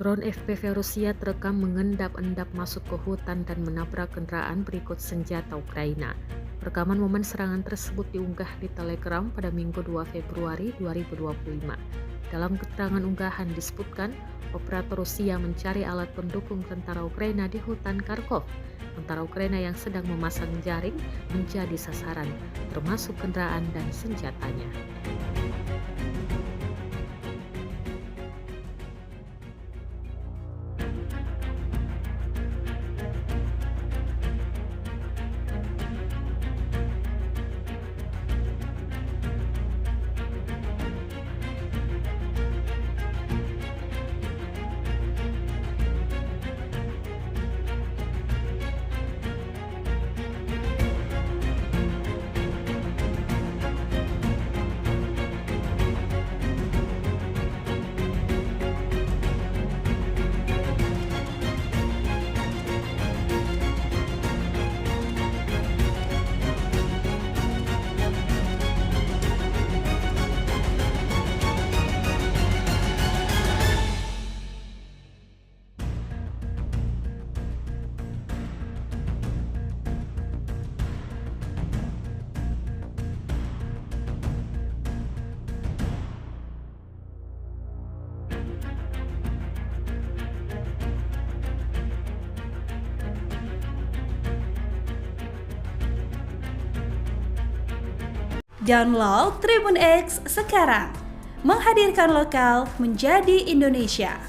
Drone FPV Rusia terekam mengendap-endap masuk ke hutan dan menabrak kendaraan berikut senjata Ukraina. Rekaman momen serangan tersebut diunggah di Telegram pada Minggu 2 Februari 2025. Dalam keterangan unggahan disebutkan, operator Rusia mencari alat pendukung tentara Ukraina di hutan Kharkov. Tentara Ukraina yang sedang memasang jaring menjadi sasaran, termasuk kendaraan dan senjatanya. Download Tribun X sekarang, menghadirkan lokal menjadi Indonesia.